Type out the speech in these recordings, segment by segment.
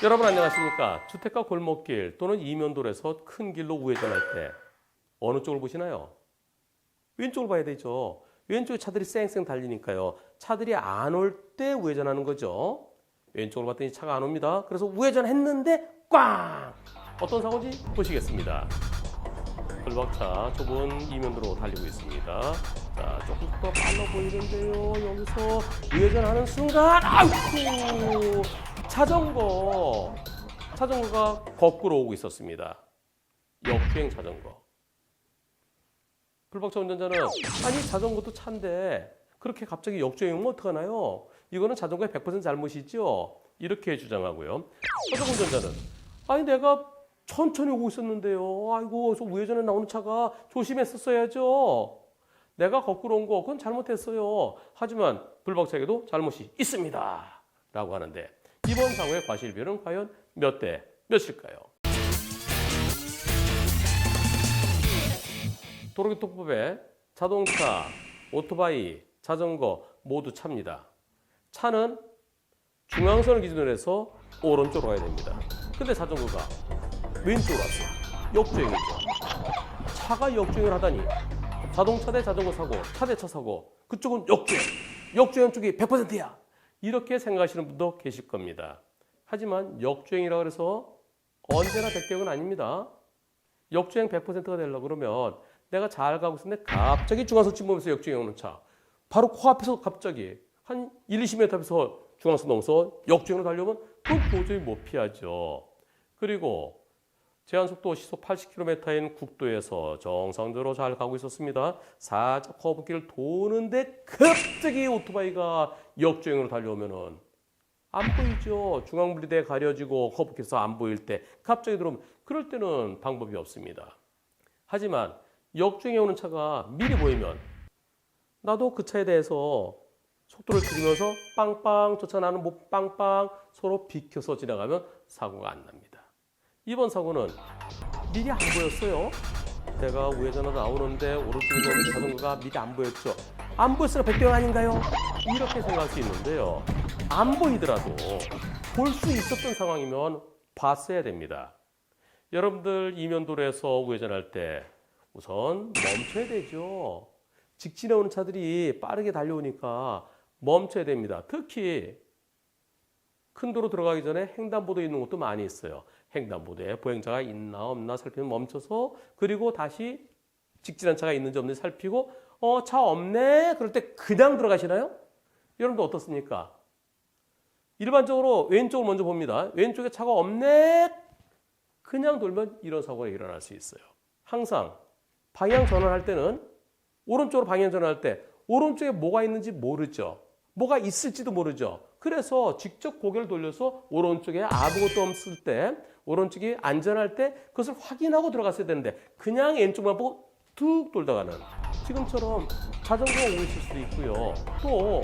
여러분 안녕하십니까? 주택가 골목길 또는 이면도로에서 큰 길로 우회전할 때 어느 쪽을 보시나요? 왼쪽을 봐야 되죠. 왼쪽에 차들이 쌩쌩 달리니까요. 차들이 안 올 때 우회전하는 거죠. 왼쪽으로 봤더니 차가 안 옵니다. 그래서 우회전했는데 꽝! 어떤 사고인지 보시겠습니다. 블박차 좁은 이면도로 달리고 있습니다. 자, 조금 더 빨라 보이는데요. 여기서 우회전하는 순간 아이쿠! 자전거가 거꾸로 오고 있었습니다. 역주행 자전거. 불박차 운전자는 아니 자전거도 차인데 그렇게 갑자기 역주행하면 어떡하나요? 이거는 자전거의 100% 잘못이죠. 이렇게 주장하고요. 자전거 운전자는 아니 내가 천천히 오고 있었는데요. 아이고 저 우회전에 나오는 차가 조심했었어야죠. 내가 거꾸로 온 거 그건 잘못했어요. 하지만 불박차에게도 잘못이 있습니다. 라고 하는데 이번 사고의 과실비율은 과연 몇 대 몇일까요? 도로교통법에 자동차, 오토바이, 자전거 모두 차입니다. 차는 중앙선을 기준으로 해서 오른쪽으로 가야 됩니다. 근데 자전거가 왼쪽으로 왔어요. 역주행이죠. 차가 역주행을 하다니 자동차 대 자전거 사고, 차 대 차 사고 그쪽은 역주행, 역주행 쪽이 100%야. 이렇게 생각하시는 분도 계실 겁니다. 하지만 역주행이라고 해서 언제나 100대는 아닙니다. 역주행 100%가 되려고 그러면 내가 잘 가고 있었는데 갑자기 중앙선 침범해서 역주행 오는 차. 바로 코앞에서 갑자기 한 1, 20m 앞에서 중앙선 넘어서 역주행으로 달려오면 그건 도저히 못 피하죠. 그리고 제한속도 시속 80km인 국도에서 정상적으로 잘 가고 있었습니다. 살짝 커브길을 도는데 갑자기 오토바이가 역주행으로 달려오면은 안 보이죠. 중앙분리대 가려지고 커브길에서 안 보일 때 갑자기 들어오면 그럴 때는 방법이 없습니다. 하지만 역주행에 오는 차가 미리 보이면 나도 그 차에 대해서 속도를 줄이면서 빵빵 저 차 나는 뭐 빵빵 서로 비켜서 지나가면 사고가 안 납니다. 이번 사고는 미리 안 보였어요. 내가 우회전하다 나오는데 오른쪽에 있는 자전거가 미리 안 보였죠. 안 보였으니까 100대가 아닌가요? 이렇게 생각할 수 있는데요. 안 보이더라도 볼 수 있었던 상황이면 봤어야 됩니다. 여러분들 이면도로에서 우회전할 때 우선 멈춰야 되죠. 직진해 오는 차들이 빠르게 달려오니까 멈춰야 됩니다. 특히 큰 도로 들어가기 전에 횡단보도 있는 곳도 많이 있어요. 횡단보도에 보행자가 있나 없나 살피면 멈춰서 그리고 다시 직진한 차가 있는지 없는지 살피고 차 없네? 그럴 때 그냥 들어가시나요? 여러분들 어떻습니까? 일반적으로 왼쪽을 먼저 봅니다. 왼쪽에 차가 없네? 그냥 돌면 이런 사고가 일어날 수 있어요. 항상 방향 전환할 때는 오른쪽으로 방향 전환할 때 오른쪽에 뭐가 있는지 모르죠. 뭐가 있을지도 모르죠. 그래서 직접 고개를 돌려서 오른쪽에 아무것도 없을 때 오른쪽이 안전할 때 그것을 확인하고 들어갔어야 되는데 그냥 왼쪽만 보고 툭 돌다가는 지금처럼 자전거가 오고 있을 수도 있고요. 또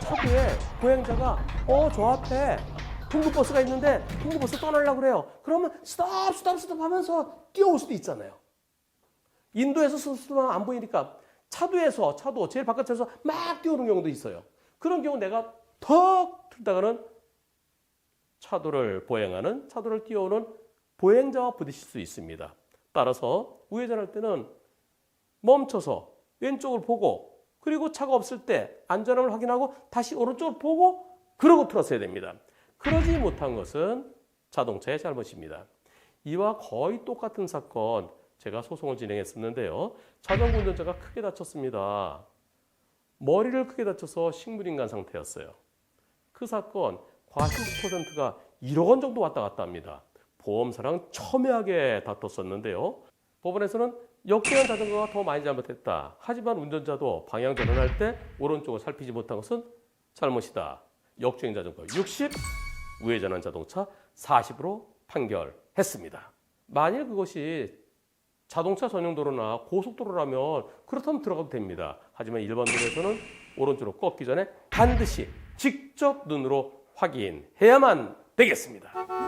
차도에 보행자가 저 앞에 통구버스가 있는데 통구버스 떠나려고 그래요. 그러면 스톱 하면서 뛰어올 수도 있잖아요. 인도에서 스톱하면 안 보이니까 차도 제일 바깥에서 막 뛰어오는 경우도 있어요. 그런 경우 내가 턱 틀다가는 차도를 뛰어오는 보행자와 부딪힐 수 있습니다. 따라서 우회전할 때는 멈춰서 왼쪽을 보고 그리고 차가 없을 때 안전함을 확인하고 다시 오른쪽을 보고 그러고 틀었어야 됩니다. 그러지 못한 것은 자동차의 잘못입니다. 이와 거의 똑같은 사건 제가 소송을 진행했었는데요. 자전거 운전자가 크게 다쳤습니다. 머리를 크게 다쳐서 식물인간 상태였어요. 그 사건 과실 퍼센트가 1억 원 정도 왔다 갔다 합니다. 보험사랑 첨예하게 다퉜었는데요. 법원에서는 역주행 자전거가 더 많이 잘못했다. 하지만 운전자도 방향 전환할 때 오른쪽을 살피지 못한 것은 잘못이다. 역주행 자전거 60, 우회전한 자동차 40으로 판결했습니다. 만일 그것이 자동차 전용 도로나 고속도로라면 그렇다면 들어가도 됩니다. 하지만 일반 도로에서는 오른쪽으로 꺾기 전에 반드시 직접 눈으로 확인해야만 되겠습니다.